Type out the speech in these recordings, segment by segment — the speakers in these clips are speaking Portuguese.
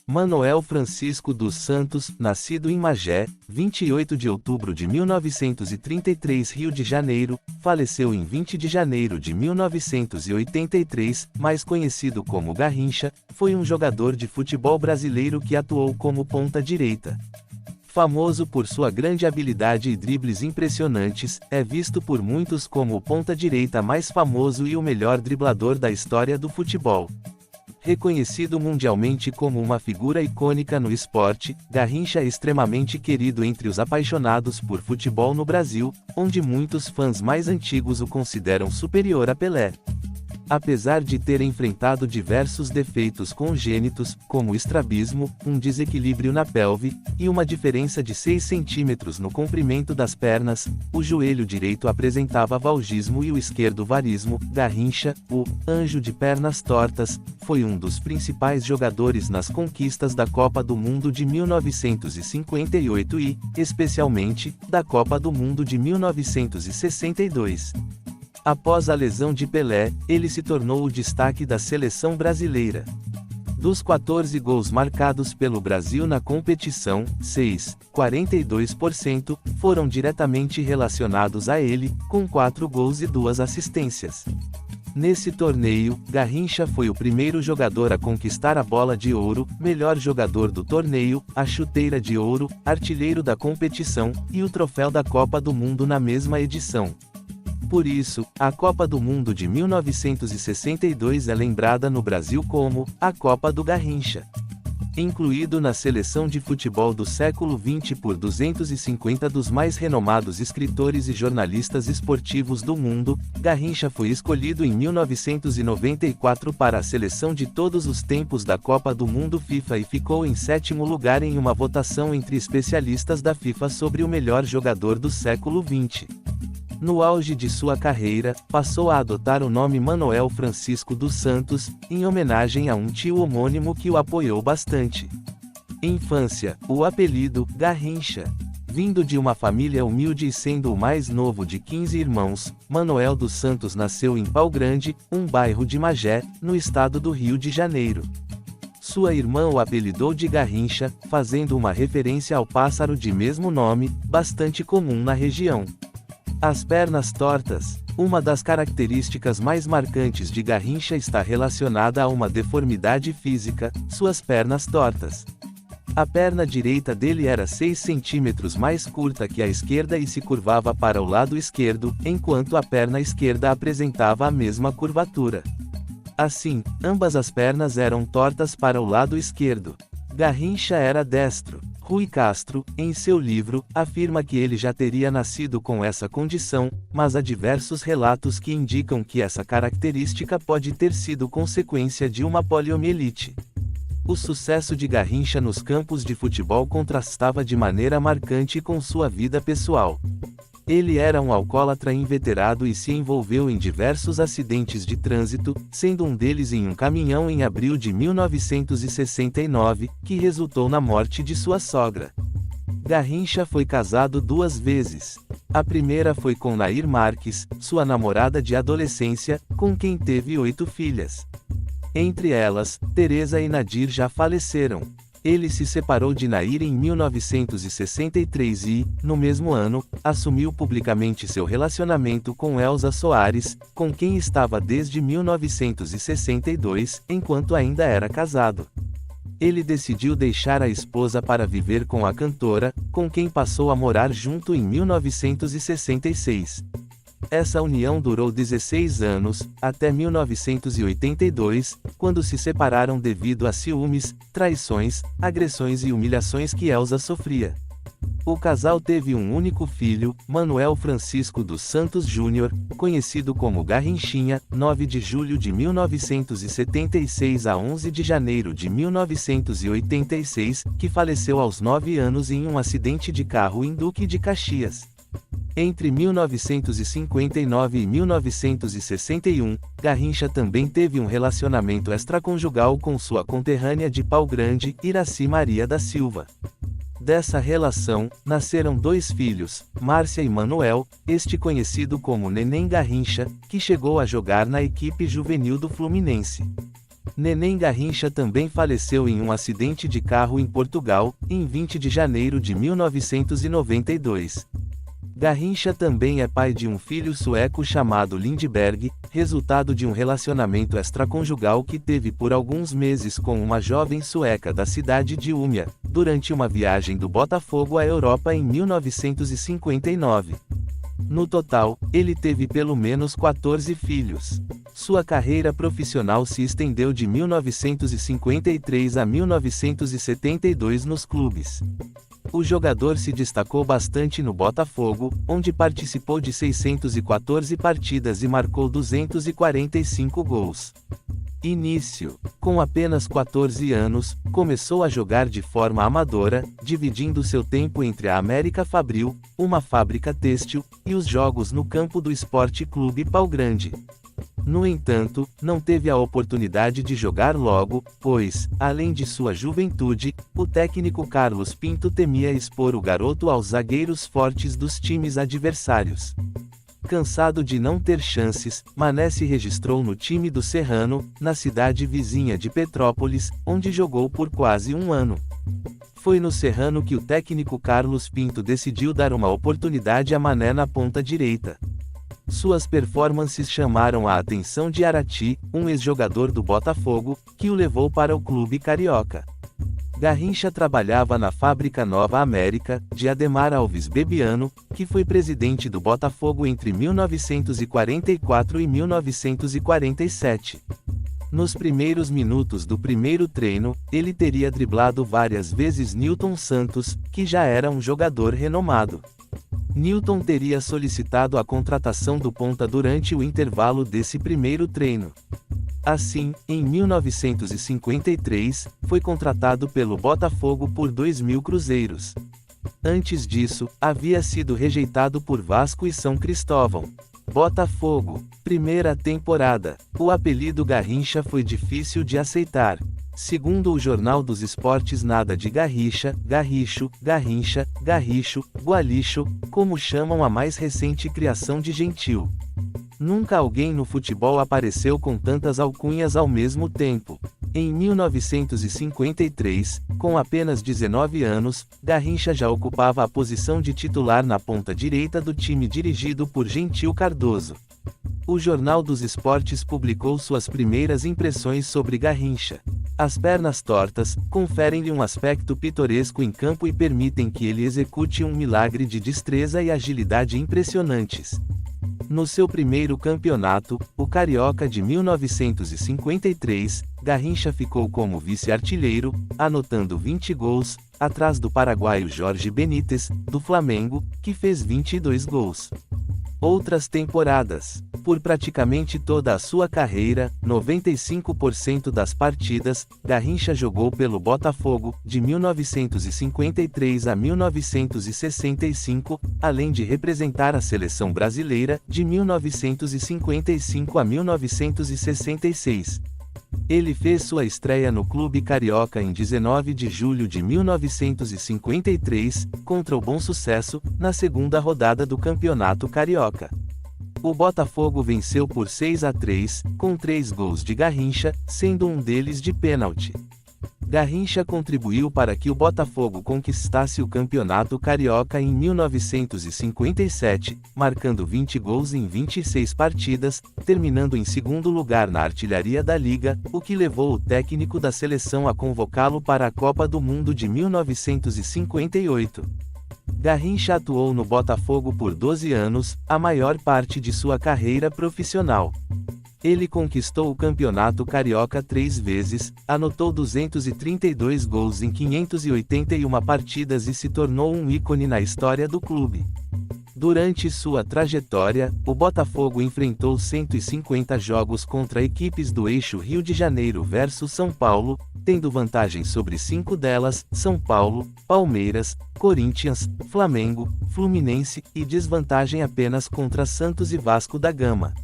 Manoel Francisco dos Santos, nascido em Magé, 28 de outubro de 1933, Rio de Janeiro, faleceu em 20 de janeiro de 1983, mais conhecido como Garrincha, foi um jogador de futebol brasileiro que atuou como ponta-direita. Famoso por sua grande habilidade e dribles impressionantes, é visto por muitos como o ponta-direita mais famoso e o melhor driblador da história do futebol. Reconhecido mundialmente como uma figura icônica no esporte, Garrincha é extremamente querido entre os apaixonados por futebol no Brasil, onde muitos fãs mais antigos o consideram superior a Pelé. Apesar de ter enfrentado diversos defeitos congênitos, como estrabismo, um desequilíbrio na pelve, e uma diferença de 6 centímetros no comprimento das pernas, o joelho direito apresentava valgismo e o esquerdo varismo, Garrincha, o anjo de pernas tortas, foi um dos principais jogadores nas conquistas da Copa do Mundo de 1958 e, especialmente, da Copa do Mundo de 1962. Após a lesão de Pelé, ele se tornou o destaque da seleção brasileira. Dos 14 gols marcados pelo Brasil na competição, 42%, foram diretamente relacionados a ele, com 4 gols e 2 assistências. Nesse torneio, Garrincha foi o primeiro jogador a conquistar a Bola de Ouro, melhor jogador do torneio, a Chuteira de Ouro, artilheiro da competição, e o troféu da Copa do Mundo na mesma edição. Por isso, a Copa do Mundo de 1962 é lembrada no Brasil como a Copa do Garrincha. Incluído na seleção de futebol do século XX por 250 dos mais renomados escritores e jornalistas esportivos do mundo, Garrincha foi escolhido em 1994 para a seleção de todos os tempos da Copa do Mundo FIFA e ficou em 7º lugar em uma votação entre especialistas da FIFA sobre o melhor jogador do século XX. No auge de sua carreira, passou a adotar o nome Manoel Francisco dos Santos, em homenagem a um tio homônimo que o apoiou bastante. Infância, o apelido, Garrincha. Vindo de uma família humilde e sendo o mais novo de 15 irmãos, Manoel dos Santos nasceu em Pau Grande, um bairro de Magé, no estado do Rio de Janeiro. Sua irmã o apelidou de Garrincha, fazendo uma referência ao pássaro de mesmo nome, bastante comum na região. As pernas tortas. Uma das características mais marcantes de Garrincha está relacionada a uma deformidade física, suas pernas tortas. A perna direita dele era 6 centímetros mais curta que a esquerda e se curvava para o lado esquerdo, enquanto a perna esquerda apresentava a mesma curvatura. Assim, ambas as pernas eram tortas para o lado esquerdo. Garrincha era destro. Rui Castro, em seu livro, afirma que ele já teria nascido com essa condição, mas há diversos relatos que indicam que essa característica pode ter sido consequência de uma poliomielite. O sucesso de Garrincha nos campos de futebol contrastava de maneira marcante com sua vida pessoal. Ele era um alcoólatra inveterado e se envolveu em diversos acidentes de trânsito, sendo um deles em um caminhão em abril de 1969, que resultou na morte de sua sogra. Garrincha foi casado 2 vezes. A primeira foi com Nair Marques, sua namorada de adolescência, com quem teve 8 filhas. Entre elas, Teresa e Nadir já faleceram. Ele se separou de Nair em 1963 e, no mesmo ano, assumiu publicamente seu relacionamento com Elza Soares, com quem estava desde 1962, enquanto ainda era casado. Ele decidiu deixar a esposa para viver com a cantora, com quem passou a morar junto em 1966. Essa união durou 16 anos, até 1982, quando se separaram devido a ciúmes, traições, agressões e humilhações que Elza sofria. O casal teve um único filho, Manoel Francisco dos Santos Júnior, conhecido como Garrinchinha, 9 de julho de 1976 a 11 de janeiro de 1986, que faleceu aos 9 anos em um acidente de carro em Duque de Caxias. Entre 1959 e 1961, Garrincha também teve um relacionamento extraconjugal com sua conterrânea de Pau Grande, Iraci Maria da Silva. Dessa relação, nasceram 2 filhos, Márcia e Manuel, este conhecido como Neném Garrincha, que chegou a jogar na equipe juvenil do Fluminense. Neném Garrincha também faleceu em um acidente de carro em Portugal, em 20 de janeiro de 1992. Garrincha também é pai de um filho sueco chamado Lindberg, resultado de um relacionamento extraconjugal que teve por alguns meses com uma jovem sueca da cidade de Umeå, durante uma viagem do Botafogo à Europa em 1959. No total, ele teve pelo menos 14 filhos. Sua carreira profissional se estendeu de 1953 a 1972 nos clubes. O jogador se destacou bastante no Botafogo, onde participou de 614 partidas e marcou 245 gols. Início: com apenas 14 anos, começou a jogar de forma amadora, dividindo seu tempo entre a América Fabril, uma fábrica têxtil, e os jogos no campo do Esporte Clube Pau Grande. No entanto, não teve a oportunidade de jogar logo, pois, além de sua juventude, o técnico Carlos Pinto temia expor o garoto aos zagueiros fortes dos times adversários. Cansado de não ter chances, Mané se registrou no time do Serrano, na cidade vizinha de Petrópolis, onde jogou por quase um ano. Foi no Serrano que o técnico Carlos Pinto decidiu dar uma oportunidade a Mané na ponta direita. Suas performances chamaram a atenção de Arati, um ex-jogador do Botafogo, que o levou para o clube carioca. Garrincha trabalhava na Fábrica Nova América, de Ademar Alves Bebiano, que foi presidente do Botafogo entre 1944 e 1947. Nos primeiros minutos do primeiro treino, ele teria driblado várias vezes Nilton Santos, que já era um jogador renomado. Nilton teria solicitado a contratação do ponta durante o intervalo desse primeiro treino. Assim, em 1953, foi contratado pelo Botafogo por 2.000 cruzeiros. Antes disso, havia sido rejeitado por Vasco e São Cristóvão. Botafogo. Primeira temporada. O apelido Garrincha foi difícil de aceitar. Segundo o Jornal dos Esportes, nada de Garricha, Garricho, Garrincha, Garricho, Gualicho, como chamam a mais recente criação de Gentil. Nunca alguém no futebol apareceu com tantas alcunhas ao mesmo tempo. Em 1953, com apenas 19 anos, Garrincha já ocupava a posição de titular na ponta direita do time dirigido por Gentil Cardoso. O Jornal dos Esportes publicou suas primeiras impressões sobre Garrincha. As pernas tortas conferem-lhe um aspecto pitoresco em campo e permitem que ele execute um milagre de destreza e agilidade impressionantes. No seu primeiro campeonato, o Carioca de 1953, Garrincha ficou como vice-artilheiro, anotando 20 gols, atrás do paraguaio Jorge Benítez, do Flamengo, que fez 22 gols. Outras temporadas. Por praticamente toda a sua carreira, 95% das partidas, Garrincha jogou pelo Botafogo, de 1953 a 1965, além de representar a seleção brasileira, de 1955 a 1966. Ele fez sua estreia no clube carioca em 19 de julho de 1953, contra o Bom Sucesso, na segunda rodada do Campeonato Carioca. O Botafogo venceu por 6-3, com 3 gols de Garrincha, sendo um deles de pênalti. Garrincha contribuiu para que o Botafogo conquistasse o Campeonato Carioca em 1957, marcando 20 gols em 26 partidas, terminando em segundo lugar na artilharia da Liga, o que levou o técnico da seleção a convocá-lo para a Copa do Mundo de 1958. Garrincha atuou no Botafogo por 12 anos, a maior parte de sua carreira profissional. Ele conquistou o Campeonato Carioca 3 vezes, anotou 232 gols em 581 partidas e se tornou um ícone na história do clube. Durante sua trajetória, o Botafogo enfrentou 150 jogos contra equipes do eixo Rio de Janeiro versus São Paulo, tendo vantagem sobre 5 delas, São Paulo, Palmeiras, Corinthians, Flamengo, Fluminense, e desvantagem apenas contra Santos e Vasco da Gama.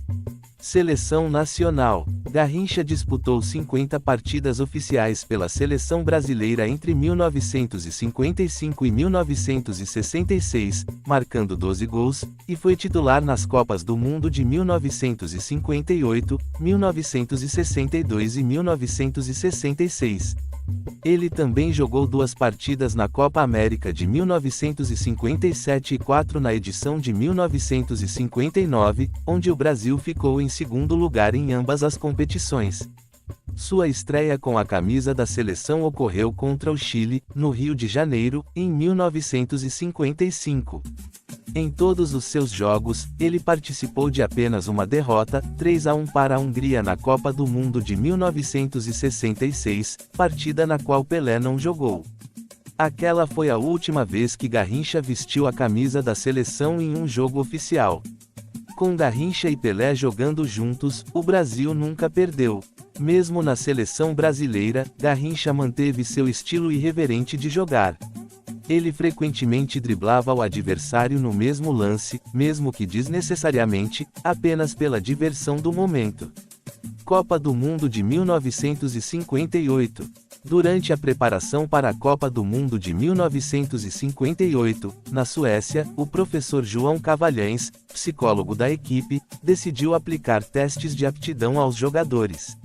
Seleção Nacional. Garrincha disputou 50 partidas oficiais pela seleção brasileira entre 1955 e 1966, marcando 12 gols, e foi titular nas Copas do Mundo de 1958, 1962 e 1966. Ele também jogou 2 partidas na Copa América de 1957 e 4 na edição de 1959, onde o Brasil ficou em segundo lugar em ambas as competições. Sua estreia com a camisa da seleção ocorreu contra o Chile, no Rio de Janeiro, em 1955. Em todos os seus jogos, ele participou de apenas uma derrota, 3-1 para a Hungria na Copa do Mundo de 1966, partida na qual Pelé não jogou. Aquela foi a última vez que Garrincha vestiu a camisa da seleção em um jogo oficial. Com Garrincha e Pelé jogando juntos, o Brasil nunca perdeu. Mesmo na seleção brasileira, Garrincha manteve seu estilo irreverente de jogar. Ele frequentemente driblava o adversário no mesmo lance, mesmo que desnecessariamente, apenas pela diversão do momento. Copa do Mundo de 1958. Durante a preparação para a Copa do Mundo de 1958, na Suécia, o professor João Cavalhães, psicólogo da equipe, decidiu aplicar testes de aptidão aos jogadores.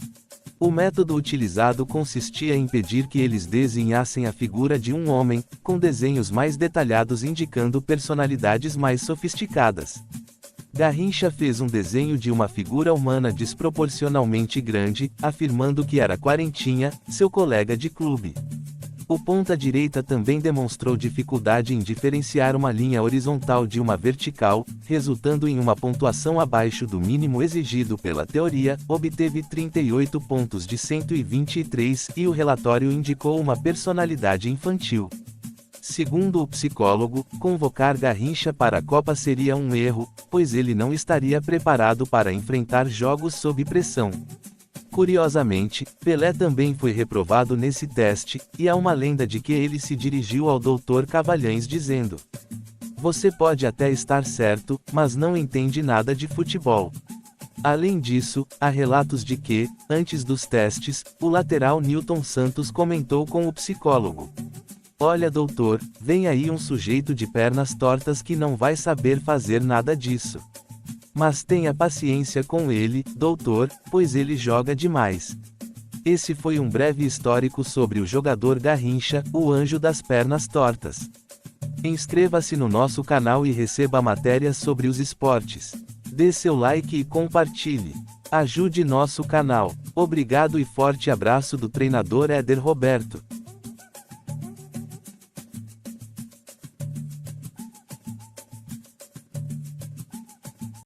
O método utilizado consistia em pedir que eles desenhassem a figura de um homem, com desenhos mais detalhados indicando personalidades mais sofisticadas. Garrincha fez um desenho de uma figura humana desproporcionalmente grande, afirmando que era Quarentinha, seu colega de clube. O ponta-direita também demonstrou dificuldade em diferenciar uma linha horizontal de uma vertical, resultando em uma pontuação abaixo do mínimo exigido pela teoria, obteve 38 pontos de 123 e o relatório indicou uma personalidade infantil. Segundo o psicólogo, convocar Garrincha para a Copa seria um erro, pois ele não estaria preparado para enfrentar jogos sob pressão. Curiosamente, Pelé também foi reprovado nesse teste, e há uma lenda de que ele se dirigiu ao Dr. Cavalhães dizendo: "Você pode até estar certo, mas não entende nada de futebol." Além disso, há relatos de que, antes dos testes, o lateral Nilton Santos comentou com o psicólogo: "Olha doutor, vem aí um sujeito de pernas tortas que não vai saber fazer nada disso. Mas tenha paciência com ele, doutor, pois ele joga demais." Esse foi um breve histórico sobre o jogador Garrincha, o anjo das pernas tortas. Inscreva-se no nosso canal e receba matérias sobre os esportes. Dê seu like e compartilhe. Ajude nosso canal. Obrigado e forte abraço do treinador Éder Roberto.